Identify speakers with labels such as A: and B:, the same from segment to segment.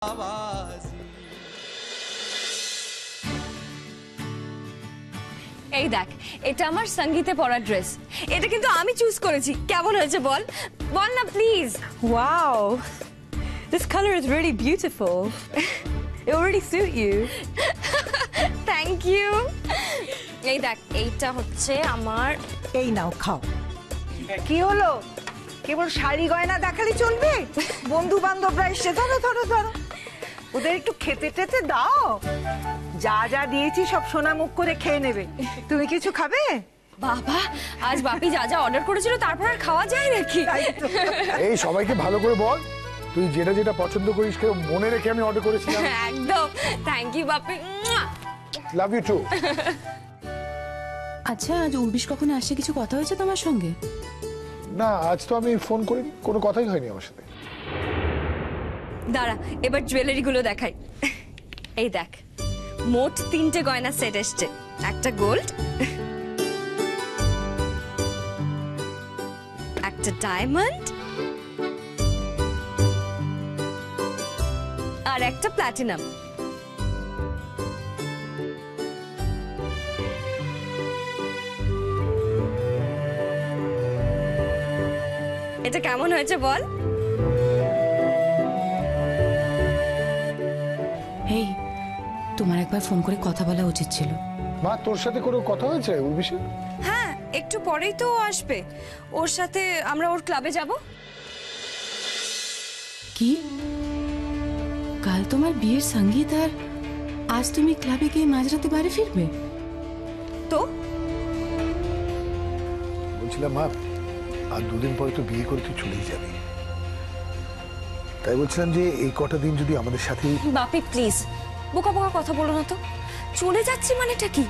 A: এই দেখ, এটা আমার সঙ্গীতে পরা ড্রেস। এটা কিন্তু আমি চুজ করেছি। কেমন হয়েছে বল? বল না please.
B: Wow, this color is really beautiful. It will really suit you.
A: Thank you. এই দেখ, এইটা হচ্ছে আমার।
C: এই নাও খাও। কি হলো? কেবল শাড়ি গয়না দেখালে চলবে? বন্ধু বান্ধবরা এসে ধরো ধরো ধরো, ওদের একটু খেতে টেতে দাও। যা যা দিয়েছি সব সোনা মুখ করে খেয়ে নেবে। তুমি কিছু খাবে?
A: বাবা, আজ বাপি যা যা অর্ডার করেছিল তারপর আর খাওয়া যায় নাকি?
D: এই সবাইকে ভালো করে বল, তুই যেটা যেটা পছন্দ করিস কেউ মনে রেখে আমি অর্ডার করেছিলাম।
A: একদম। Thank you Bapi.
D: Love you too.
E: আচ্ছা, আজ উর্বিশ কখন আসছে, কিছু কথা হয়েছে তোমার সঙ্গে?
D: না, আজ তো আমি ফোন করিনি, কোনো কথাই হয়নি আমার সাথে।
A: দাঁড়া, এবার জুয়েলারি গুলো দেখাই। এই দেখ, মোট 3টে গয়না সেট এসছে। একটা গোল্ড, একটা ডায়মন্ড আর একটা প্লাটিনাম। এটা কেমন হয়েছে বল?
E: এই, তোমার একবার ফোন করে কথা বলা উচিত ছিল।
D: মা, তোর সাথে কোনো কথা হয়েছে উর্বিশে?
A: হ্যাঁ, একটু পরেই তো আসবে। ওর সাথে আমরা ওর ক্লাবে যাব।
E: কি, কাল তোমার বিয়ের সঙ্গীত আর আজ তুমি ক্লাবে গিয়ে মাঝরাতে বাড়ি ফিরবে?
A: তো
D: বলছিলাম মা, আর দুদিন পরে তো বিয়ে করে তুই চলেই যাবি, তাই বলছিলাম যে এই কটা দিন যদি আমাদের সাথে।
A: বাপি প্লিজ, বোকা বোকা কথা বলো না তো। চলে যাচ্ছি মানেটা কি?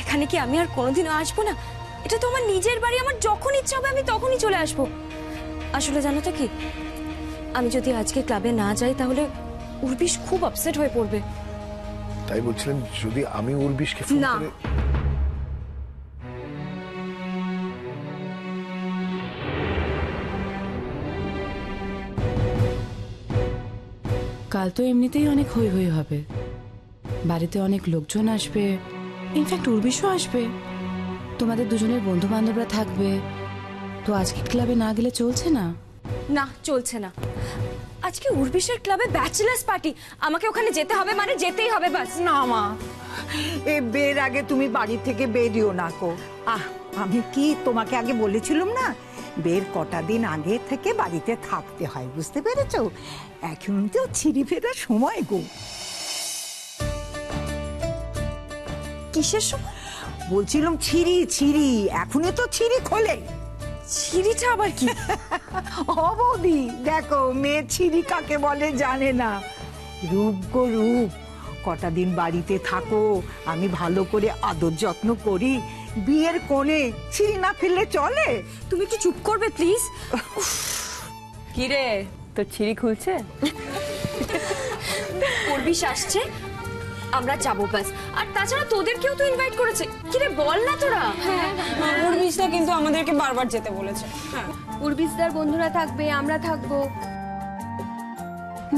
A: এখানে কি আমি আর কোনোদিনও আসবো না? এটা তো আমার নিজের বাড়ি, আমার যখন ইচ্ছা হবে আমি তখনই চলে আসবো। আসলে জানো তো কি, আমি যদি আজকে ক্লাবে না যাই তাহলে উর্বিশ খুব আপসেট হয়ে পড়বে।
D: তাই বলছিলাম যদি আমি উর্বিশকে ফোন
A: না।
D: করে।
E: কাল তো এমনিতেই অনেক হই হই হবে, বাড়িতে অনেক লোকজন আসবে, ইনফ্যাক্ট উর্বিশও আসবে, তোমাদের দুজনের বন্ধু বান্ধবরা থাকবে। তো আজকে ক্লাবে না গেলে চলছে না?
A: না, চলছে না। আজকে উর্বিশের ক্লাবে ব্যাচেলার্স পার্টি, আমাকে ওখানে যেতে হবে, মানে যেতেই হবে বাস।
C: না মা, এ বের আগে তুমি বাড়ি থেকে বেরিও না কো। আমি কি তোমাকে আগে বলেছিলাম না, বের কটা দিন আগে থেকে বাড়িতে থাকতে হয়, বুঝতে পেরেছো? এখন তো ছিঁড়ি ফেরার সময় গো।
A: কিসের সময়?
C: বলছিলাম ছিঁড়ি ছিঁড়ি, এখনই তো ছিঁড়ি খোলে।
A: ছিঁড়িটা আবার কি?
C: বৌদি দেখো, মেয়ে ছিঁড়ি কাকে বলে জানে না। রূপ গো রূপ, কটা দিন বাড়িতে থাকো, আমি ভালো করে আদর যত্ন করি। বিয়ের কোণে ছিঁড়ি না ফেললে চলে?
A: তুমি কি চুপ করবে প্লিজ?
B: কি রে, তোর ছিঁড়ি খুলছে?
A: উর্বিশ আসছে, আমরা যাবো বাস। আর তাছাড়া তোদেরকেও তো ইনভাইট করেছে। কি রে, বল না তোরা।
B: হ্যাঁ, উর্বিশটা কিন্তু আমাদেরকে বারবার যেতে বলেছে।
A: উর্বিশদার বন্ধুরা থাকবে, আমরা থাকবো।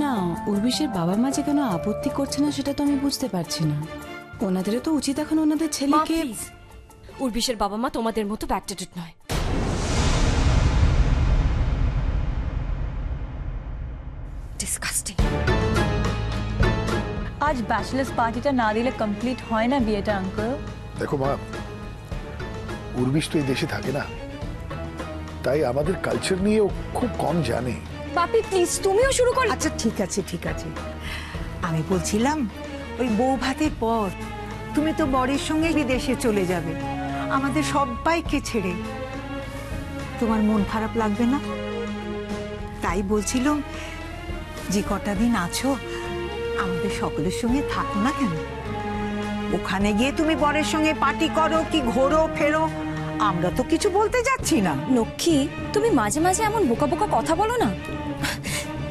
E: না, উর্বিশের বাবা মা যে কেন আপত্তি করছে না সেটা তো আমি বুঝতে পারছি না। ওনাদেরও তো উচিত এখন ওনাদের ছেলেকে।
A: উর্বিশের বাবা মা তোমাদের মতো ব্যাকডেটেড নয়। ডিসকাস্টিং।
B: আজ ব্যাচেলার্স পার্টিটা না দিলে কমপ্লিট হয় না বিয়েটা আঙ্কেল।
D: দেখো মা, উর্বিশ তো এই দেশে থাকে না, তাই আমাদের কালচার নিয়ে ও খুব কম জানে।
A: বাপি প্লিজ, তুমিও শুরু করো।
C: আচ্ছা ঠিক আছে ঠিক আছে, আমি বলছিলাম ওই বউ ভাতের পর তুমি তো বরের সঙ্গে বিদেশে চলে যাবে আমাদের সবাইকে ছেড়ে। তোমার মন খারাপ লাগবে না? তাই বলছিলাম যে কটা দিন আছো আমাদের সকলের সঙ্গে থাকো না কেন? ওখানে গিয়ে তুমি বরের সঙ্গে পার্টি করো কি ঘোরো ফেরো, আমরা তো কিছু বলতে যাচ্ছি না।
A: লক্ষ্মী, তুমি মাঝে মাঝে এমন বোকা বোকা কথা বলো না।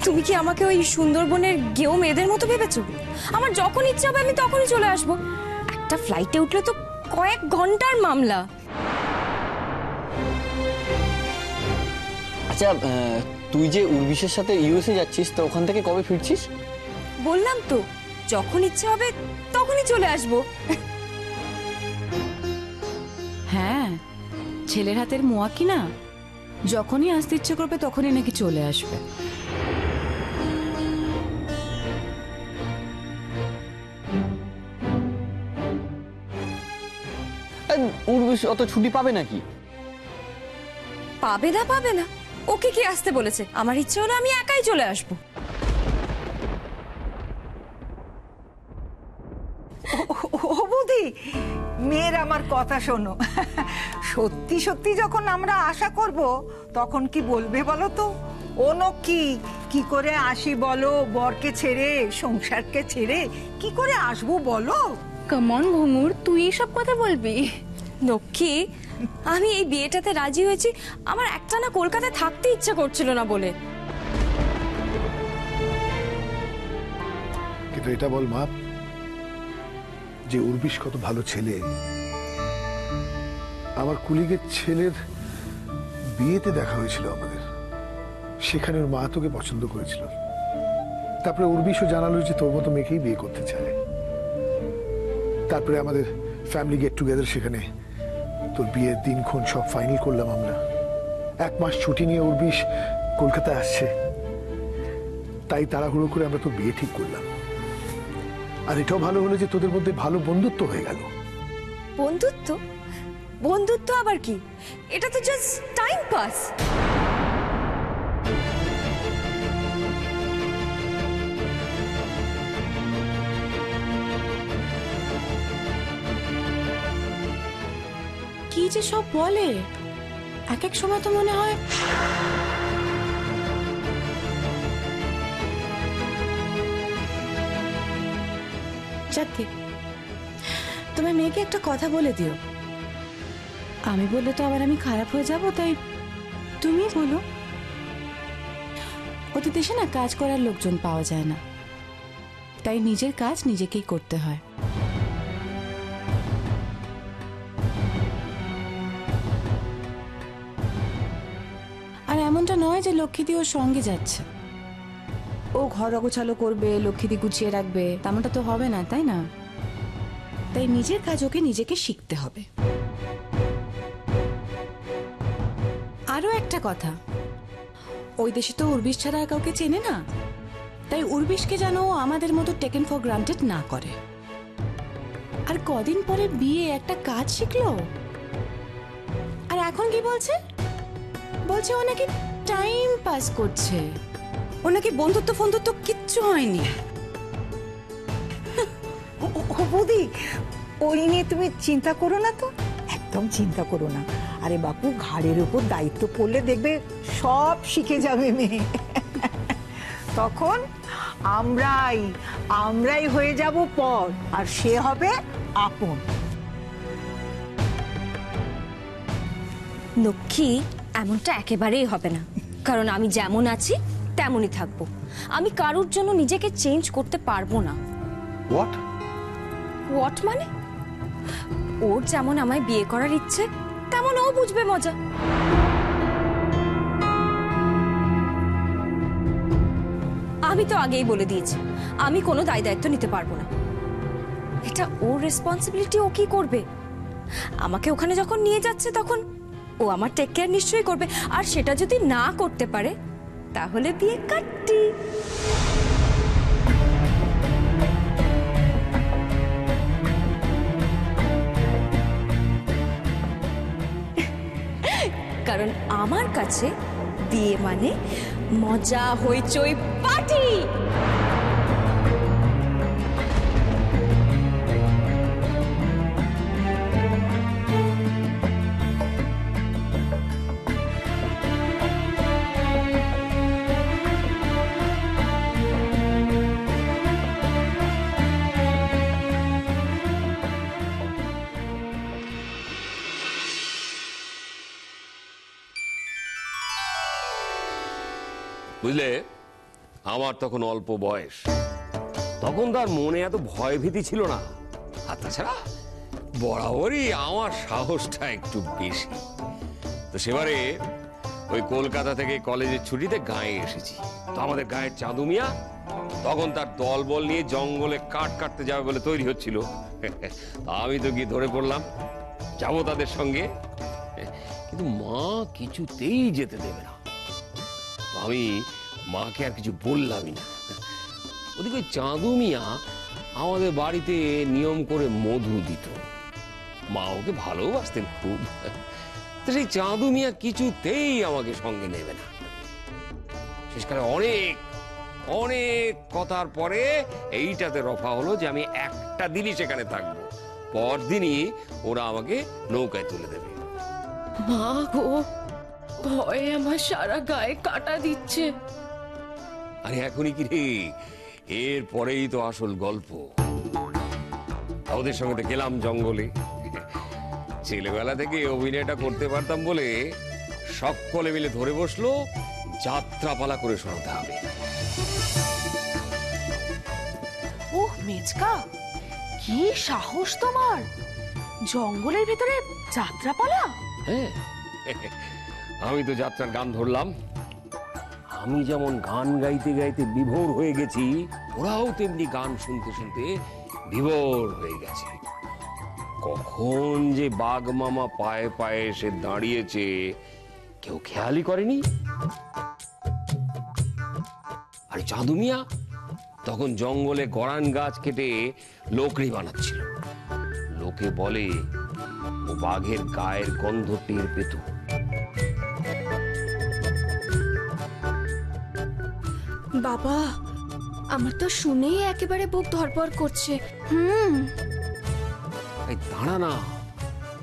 A: তুমি কি আমাকে ওই সুন্দরবনের গেও মেয়েদের মতো ভেবেছো? আমার যখন ইচ্ছা হবে আমি তখনই চলে আসবো। একটা ফ্লাইটে উঠলে তো কয়েক ঘন্টার মামলা।
F: আচ্ছা, তুই যে উর্বিশের সাথে ইউএসএ যাচ্ছিস, তো ওখান থেকে কবে ফিরছিস?
A: বললাম তো, যখন ইচ্ছে হবে তখনই চলে আসবো।
E: হ্যাঁ, ছেলের হাতের মোয়া কি না, যখনই আসতে ইচ্ছে করবে তখনই নাকি চলে আসবে।
F: উর্বশী অত ছুটি পাবে নাকি?
A: পাবে না, ওকে কি আসতে বলেছে? আমার ইচ্ছে হলো আমি একাই চলে আসবো।
C: ও বৌদি, মেয়ের আমার কথা শোনো। সত্যি সত্যি যখন আমরা আশা করব তখন কি বলবে বলো তো? ও কি করে আসি বলো, বরকে ছেড়ে, সংসারকে ছেড়ে কি করে আসবো বলো?
B: কমন ভঙ্গুর, তুই এইসব কথা বলবি?
A: লক্ষ্মী, আমি এই বিয়েটাতে রাজি হয়েছি আমার একটানা কলকাতায় থাকতে ইচ্ছা করছিল না বলে।
D: কিন্তু এটা বল মা, যে উর্বিশ কত ভালো ছেলে, আমার কুলিগের ছেলের বিয়েতে দেখা হয়েছিল আমাদের, সেখানে ওর মা তোকে পছন্দ করেছিল। তারপরে উর্বিশও জানালো যে তোর মতো মেয়েকেই বিয়ে করতে চায়। তারপরে আমাদের ফ্যামিলি গেট টুগেদার, সেখানে তোর বিয়ের দিনক্ষণ সব ফাইনাল করলাম আমরা। 1 মাস ছুটি নিয়ে উর্বিশ কলকাতায় আসছে, তাই তাড়াহুড়ো করে আমরা তোর বিয়ে ঠিক করলাম। আর এটাও ভালো হলো যে তোদের মধ্যে ভালো বন্ধুত্ব হয়ে গেল।
A: বন্ধুত্ব আবার কি? এটা তো জাস্ট টাইম পাস।
E: কি যে সব বলে, এক এক সময় তো মনে হয় যাকে তোমার মেয়েকে একটা কথা বলে দিও। আমি বললে তো আবার আমি খারাপ হয়ে যাব, তাই তুমি বলো। ওদের দেশে না কাজ করার লোকজন পাওয়া যায় না, তাই নিজের কাজ নিজেকেই করতে হয়। আর এমনটা নয় যে লক্ষ্মীদি ওর সঙ্গে যাচ্ছে, ও ঘর অগোছালো করবে, লক্ষ্মীদি গুছিয়ে রাখবে, তেমনটা তো হবে না, তাই না? তাই নিজের কাজ ওকে নিজেকে শিখতে হবে। আরো একটা কথা, ওই দেশে তো উর্বিশ ছাড়া আর কাউকে চেনে না, তাই উর্বিশকে যেন ও আমাদের মতো টেকেন ফর গ্রান্টেড না করে। আর কদিন পরে বিয়ে, একটা কাজ শিখলো, আর এখন কি বলছে? বলছে ও নাকি টাইম পাস করছে, ও নাকি বন্ধুত্ব কিচ্ছু হয়নি।
C: ও বৌদি, ওই নিয়ে তুমি চিন্তা করো না তো, একদম চিন্তা করো না। আরে বাপু, ঘাড়ের উপর দায়িত্ব পড়লে দেখবে সব শিখে যাবে মেয়ে। তখন আমরাই হয়ে যাব পর, আর সে হবে আপন।
A: লক্ষ্মী, এমনটা একেবারেই হবে না, কারণ আমি যেমন আছি তেমনই থাকবো। আমি কারোর জন্য নিজেকে চেঞ্জ করতে পারবো না। হোয়াট মানে? ওর যেমন আমায় বিয়ে করার ইচ্ছে, তেমন ও বুঝবে মজা। আমি তো আগেই বলে দিয়েছি আমি কোনো দায় দায়িত্ব নিতে পারবো না। এটা ওর রেসপন্সিবিলিটি, ও কি করবে? আমাকে ওখানে যখন নিয়ে যাচ্ছে তখন ও আমার টেক কেয়ার নিশ্চয়ই করবে, আর সেটা যদি না করতে পারে তাহলে বিয়ে কাটটি। কারণ আমার কাছে বিয়ে মানে মজা, হইচই, পার্টি।
G: বুঝলে, আমার তখন অল্প বয়স, তখন তার মনে এত ভয় ভীতি ছিল না। আর তাছাড়া বরাবরই আমার সাহসটা একটু বেশি। তো সেবারে ওই কলকাতা থেকে কলেজের ছুটিতে গাঁয়ে এসেছি। তো আমাদের গাঁয়ের চাঁদু মিয়া তখন তার দলবল নিয়ে জঙ্গলে কাঠ কাটতে যাবে বলে তৈরি হচ্ছিল। তা আমি তো গিয়ে ধরে পড়লাম, যাবো তাদের সঙ্গে, কিন্তু মা কিছুতেই যেতে দেবে না। তো আমি মাকে আর কিছু বললামই না। ওদিকে ওই চাঁদু মিয়া আমাদের বাড়িতে নিয়ম করে মধু দিত, মা ওকে ভালোবাসতেন খুব। তো সেই চাঁদু মিয়া কিছুতেই আমাকে সঙ্গে নেবে না। শেষকালে অনেক অনেক কথার পরে এইটাতে রফা হলো যে আমি একটা দিনই সেখানে থাকবো, পরদিনই ওরা আমাকে নৌকায় তুলে দেবে।
E: মা গো, ভয়ে আমার সারা গায়ে কাটা দিচ্ছে।
G: আরে এখনই কি রে, এর পরেই তো আসল গল্প। ওদের সঙ্গে তো গেলাম জঙ্গলে। ছেলেবেলা থেকে অভিনয়টা করতে পারতাম বলে সকলে মিলে ধরে বসলো, যাত্রাপালা করে শোনাতে হবে।
H: ওহ মেজকা, কি সাহস তোমার! জঙ্গলের ভিতরে যাত্রাপালা!
G: হ্যাঁ, আমি তো যাত্রার গান ধরলাম। আমি যেমন গান গাইতে গাইতে বিভোর হয়ে গেছি, ওরাও তেমনি গান শুনতে শুনতে বিভোর হয়ে গেছে। কখন যে বাঘ মামা পায়ে পায়ে এসে দাঁড়িয়েছে কেউ খেয়ালই করেনি। আর চাঁদু মিয়া তখন জঙ্গলে গরান গাছ কেটে লোকড়ি বানাচ্ছিল। লোকে বলে ও বাঘের গায়ের গন্ধ টের পেত।
A: বাবা, আমার তো শুনেই একেবারে বুক ধড়ফড় করছে।
G: এই দাঁড়া না,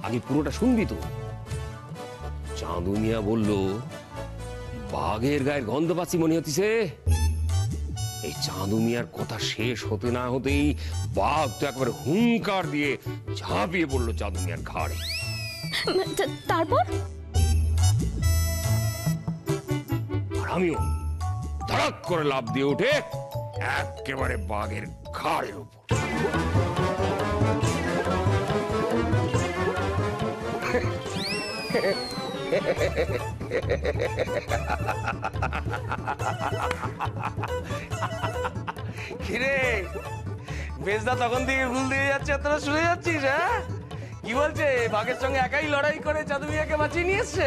G: আগে পুরোটা শুনবি তো। চাঁদু মিয়া বলল, বাঘের গায়ের গন্ধ পাচ্ছি মনে হচ্ছে। এই চাঁদু মিয়ার কথা শেষ হতে না হতেই বাঘ তো একবারে হুঙ্কার দিয়ে ঝাঁপিয়ে পড়লো চাঁদু মিয়ার ঘাড়ে।
A: তারপর
G: আর আমিও ধড়াক করে লাফ দিয়ে উঠে একেবারে বাঘের ঘাড়ের উপর।
I: কিরে বেজদা তখন থেকে ভুল দিয়ে যাচ্ছে, তোরা শুনে যাচ্ছিস? হ্যাঁ, কি বলছে? বাঘের সঙ্গে একাই লড়াই করে চাঁদু মিয়াকে বাঁচিয়ে নিয়ে এসছে।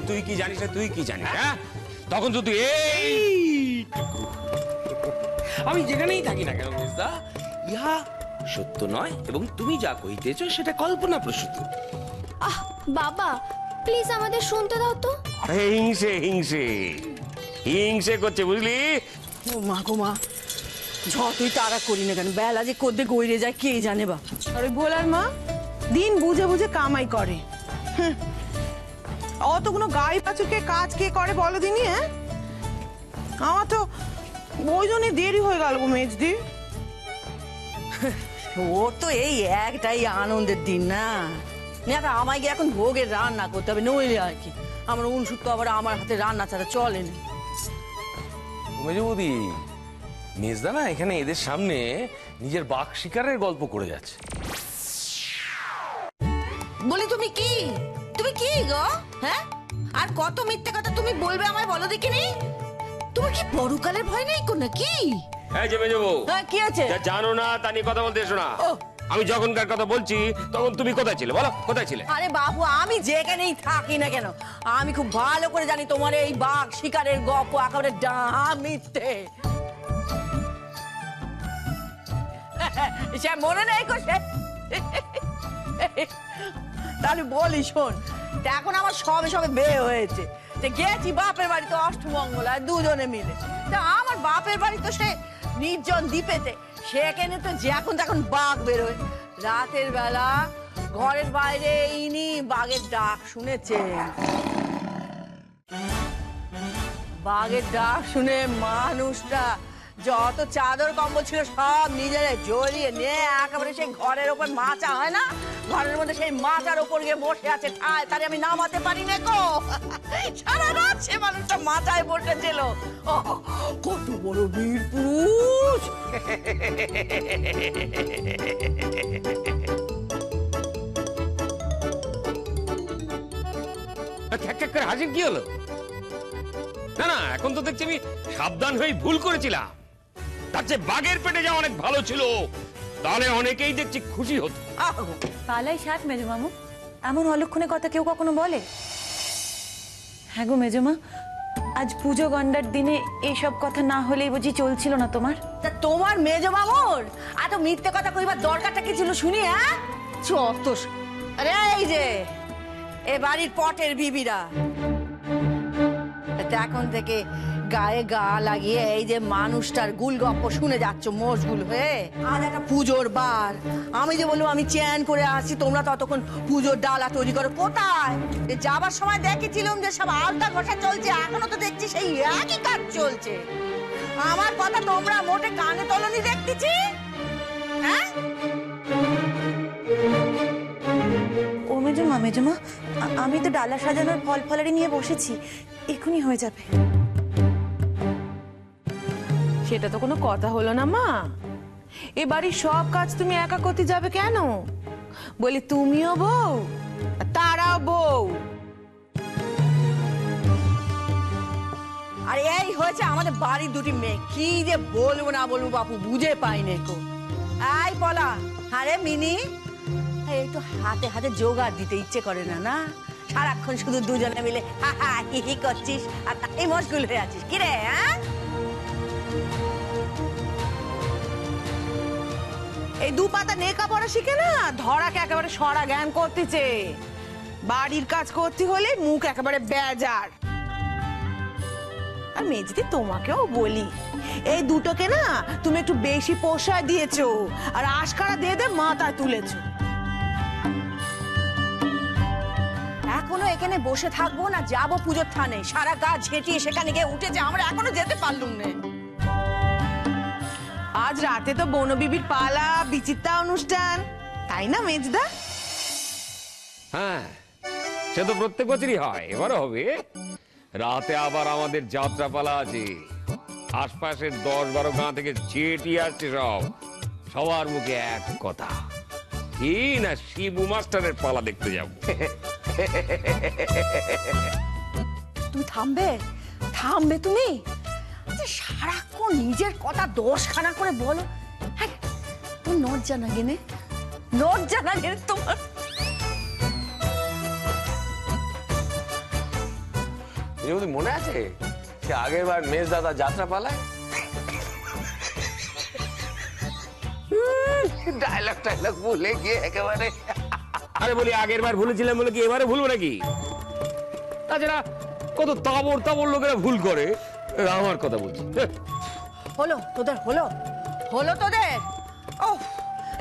G: তুই কি জানিস না? তুই কি জানিস? হ্যাঁ, তখন তো তুই
I: আমি যেখানেই থাকি না কেন বেজদা, ইহা সত্য নয় এবং তুমি যা কইতেছ সেটা কল্পনা প্রসূত।
A: আহ বাবা, প্লিজ আমাদের শুনতে দাও তো।
G: হিংসে হিংসে হিংসে করছে, বুঝলি?
H: ও মা গো মা, যতই তারা করি না কেন, বেলা যে কোদে গইরে যায় কে জানে বা।
J: আর ওই ভোলার মা দিন বুঝে বুঝে কামাই করে। অতগুলো গাই পাচুকে কাজ কে করে বলো দিনি? হ্যাঁ, আমার তো ওই জন্য দেরি হয়ে গেল গো মেজদি।
H: ওর তো এই একটাই আনন্দের দিন না, আমায় গিয়ে এখন ভোগের রান্না করতে হবে, নইলে আর কি আমার উনসুর তো আবার আমার হাতে রান্না ছাড়া চলে না।
I: মেজবৌদি, মেজদা না এখানে এদের সামনে নিজের বাঘ শিকারের গল্প করে যাচ্ছে।
H: বলি তুমি কি গো? হ্যাঁ, আর কত মিথ্যে কথা তুমি বলবে আমায় বলো দেখিনি? তোমার কি পরকালের ভয় নেই কোন নাকি?
G: এই যে মেজবউ,
H: কি আছে?
G: যা জানো না তা নিয়ে কথা বলতে এসো না। আমি যখনকার কথা বলছি তখন তুমি কোথায় ছিলে? বলো, কোথায় ছিলে?
H: আরে বাবু, আমি যেখানেই থাকি না কেন, আমি খুব ভালো করে জানি তোমার এই বাঘ শিকারের গল্প একেবারে মিথ্যে। সে মনে নেই কো সে? তাহলে বলি শোন, এখন আমার সবে সবে বিয়ে হয়েছে, গেছি বাপের বাড়িতে অষ্টমঙ্গলায় দুজনে মিলে। তা আমার বাপের বাড়ি তো সে নির্জন দ্বীপেতে, সেখানে তো যখন বাঘ বেরোয়। রাতের বেলা ঘরের বাইরে ইনি বাঘের ডাক শুনেছেন। বাঘের ডাক শুনে মানুষটা যত চাদর কম্বল ছিল সব নিজেরা জড়িয়ে নিয়ে একেবারে সেই ঘরের ওপর মাচা হয় না, ঘরের মধ্যে সেই মাচার ওপর গিয়ে বসে আছে ঠায়, তারে আমি নামাতে পারি না গো। সারা রাত সে মানুষটা মাচায় বসেছিল। কত বড় বীর পুরুষ!
G: হাসি কি হলো? না না, এখন তো দেখছি আমি সাবধান হয়ে ভুল করেছিলাম। তার চেয়ে বাঘের পেটে যাওয়া অনেক ভালো ছিল, তাহলে অনেকেই দেখছি খুশি হতো।
A: পালাই ষাট মেজমামু, এমন অলক্ষণে কথা কেউ কখনো বলে? হ্যাঁ গো মেজমা, আজ পুজো গন্ডার দিনে এইসব কথা না হলেই বুঝি চলছিল না তোমার?
H: তা তোমার মেজ মামুর এত মিথ্যে কথা কইবার দরকারটা কি ছিল শুনি? হ্যাঁ চত। আরে এই যে এ বাড়ির পটের বিবিরা, এখন থেকে গায়ে গা লাগিয়ে এই যে মানুষটার গুল গপ্প শুনে যাচ্ছ মশগুল হয়ে। আজ একটা পুজোর বার, আমি যে বলবো আমি চ্যান করে আসছি, তোমরা ততক্ষণ পুজোর ডালা তৈরি করো। কোথায় যাবার সময় দেখেছিলাম যে সব আলতা ঘষা চলছে, এখনো তো দেখছি সেই একই কাজ চলছে। আমার কথা তোমরা মোটে কানে তলনি দেখতেছি। হ্যাঁ
A: ও মেজমা, মেজমা আমি তো ডালা সাজানোর ফল ফলারি নিয়ে বসেছি, এক্ষুনি হয়ে যাবে।
J: সেটা তো কোনো কথা হলো না মা। এ বাড়ির সব কাজ তুমি একা করতে যাবে কেন? বলি তুমিও বউ, আর তারাও বউ।
H: আর এই হয়েছে আমাদের বাড়ির দুটি মেয়ে, কি যে বলবো না বলবো বাপু বুঝে পাইনি কো। আই বলা, আরে মিনি, একটু হাতে হাতে জোগাড় দিতে ইচ্ছে করে না? না সারাক্ষণ শুধু দুজনে মিলে হা হা হি হি করছিস আর এই মশগুল হয়ে আছিস কি রে? হ্যাঁ
J: এই দু পাতা নেকা পড়া শিখে না ধরাকে একেবারে সরা জ্ঞান করতেছে। বাড়ির কাজ করতে হলে মুখ একেবারে বেজার। আর মেজদি তোমাকেও বলি, এই দুটোকে না তুমি একটু বেশি পোষায় দিয়েছো আর আশকারা দিয়ে মাথায় তুলেছো।
H: এখনো এখানে বসে থাকবো না যাবো পুজোর থানে? সারা গা ঝেঁটিয়ে সেখানে গিয়ে উঠেছে, আমরা এখনো যেতে পারলুম না।
J: আজ রাতে তো বনবিবির পালা বিচিত্রা অনুষ্ঠান, তাই না মেজদা?
G: হ্যাঁ, সে তো প্রত্যেক বছরই হয়, এবারও হবে। রাতে আবার আমাদের যাত্রাপালা আছে, আশপাশের 10-12 গাঁ থেকে চেটি আসছে সব। সবার মুখে এক কথা, কি না শিবু মাস্টারের পালা দেখতে যাব।
H: তুমি থামবে, থামবে তুমি? সারাক্ষণ নিজের কথা 10খানা করে বলো। হ্যাঁ তোর লজ্জা না গেনে, লজ্জা না গেনে তোমার?
I: মনে আছে সে আগের বার মেজ দাদা যাত্রা পালায় ডায়লগ টাইলগ ভুলে গিয়ে একেবারে।
G: আরে বলি আগের বার ভুলেছিলাম বলে কি এবারে ভুলবো নাকি? তাছাড়া কত তাবর তাবর লোকেরা ভুল করে, আমার কথা বলছি।
H: হলো তোদের, হলো হলো তোদের। ও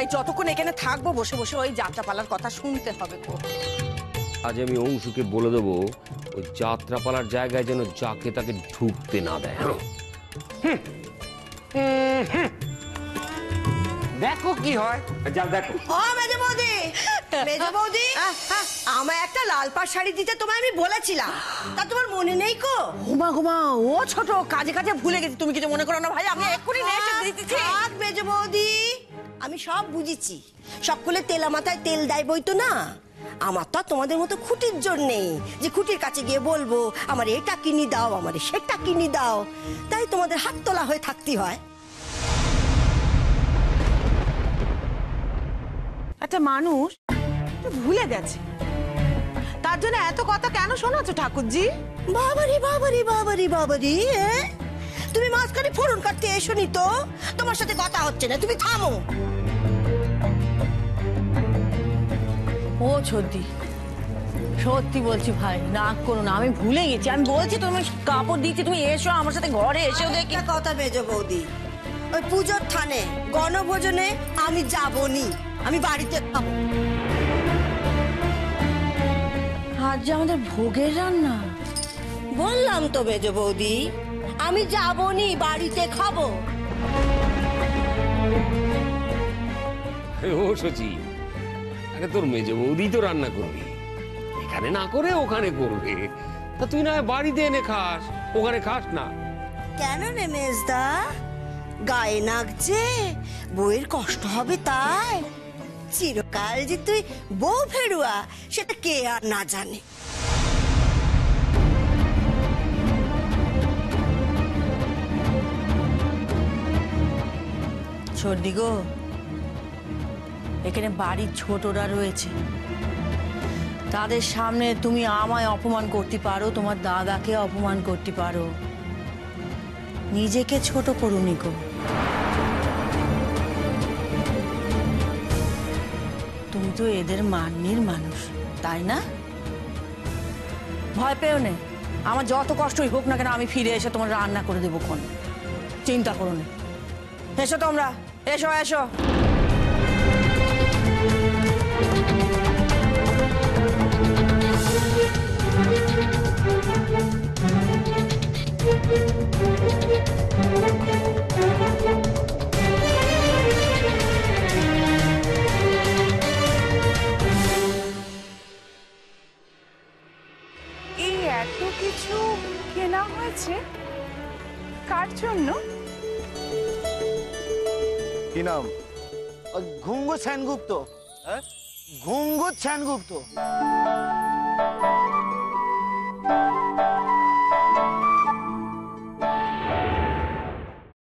H: এই যতক্ষণ এখানে থাকবো বসে বসে ওই যাত্রাপালার কথা শুনতে হবে।
G: আজ আমি অংশুকে বলে দেবো ওই যাত্রাপালার জায়গায় যেন যাকে তাকে ঢুকতে না দেয়।
I: দেখো কি হয়।
G: যা দেখো।
H: ও মেজে বৌদি, মেজে বৌদি, আমায় একটা লাল পাড় শাড়ি দিতে তোমায় আমি বলেছিলাম, তা তোমার মনে নেই কো? ঘুমা ঘুমা, ও ছোট কাজে কাজে ভুলে গেছি, তুমি কিছু মনে করো না ভাই, আমি এক্ষুনি নিয়ে এসে দিতেছি।
K: থাক মেজে বৌদি, আমি সব বুঝেছি। সকলে তেলা মাথায় তেল দেয় বই তো না। আমার তো তোমাদের মতো খুঁটির জোর নেই যে খুঁটির কাছে গিয়ে বলবো আমার এটা কিনে দাও, আমার সেটা কিনে দাও। তাই তোমাদের হাত তোলা হয়ে থাকতে হয়।
J: একটা মানুষ ভুলে গেছে, তার জন্য এত কথা কেন শোনাচ্ছ ঠাকুরজি?
K: বাবারি বাবারি বাবারি বাবারি, তুমি মাঝখানে ফোড়ন কাটতে এসো নি তো, তোমার সাথে কথা হচ্ছে না, তুমি থামো।
H: ও সত্যি সত্যি বলছি ভাই, নাক করো না, আমি ভুলে গেছি। আমি বলছি তুমি কাপড় দিচ্ছি, তুমি এসো আমার সাথে ঘরে এসেও দেখি।
K: একটা কথা মেজো বৌদি, ওই পুজোর থানে গণভোজনে আমি যাবনি, আমি বাড়িতে খাবো।
H: আজ যে আমাদের ভোগের রান্না।
K: বললাম তো মেজো বৌদি, আমি যাবনি, বাড়িতে খাবো।
G: ও সচি, আরে তোর মেজে বৌদি তো রান্না করবে, এখানে না করে ওখানে করবে। তা তুই না বাড়িতে এনে খাস, ওখানে খাস না
K: কেন রে মেজদা? গায়ে নাগছে, বউয়ের কষ্ট হবে তাই? চিরকাল যে তুই বউ ফেরুয়া সেটা কে আর না জানে।
H: সর্দি গো, এখানে বাড়ির ছোটরা রয়েছে, তাদের সামনে তুমি আমায় অপমান করতে পারো, তোমার দাদাকে অপমান করতে পারো, নিজেকে ছোট করুনি গো। তুমি তো এদের মান্যের মানুষ, তাই না? ভয় পেও না, আমার যত কষ্টই হোক না কেন আমি ফিরে এসে তোমার রান্না করে দেবো কোন, চিন্তা করো না। এসো তোমরা, এসো এসো।
J: এই এত কিছু কেনা হয়েছে কার জন্য?
L: কি নাম?
F: ঘুঙ্গু সেনগুপ্ত। ঘুঙ্গু সেনগুপ্ত।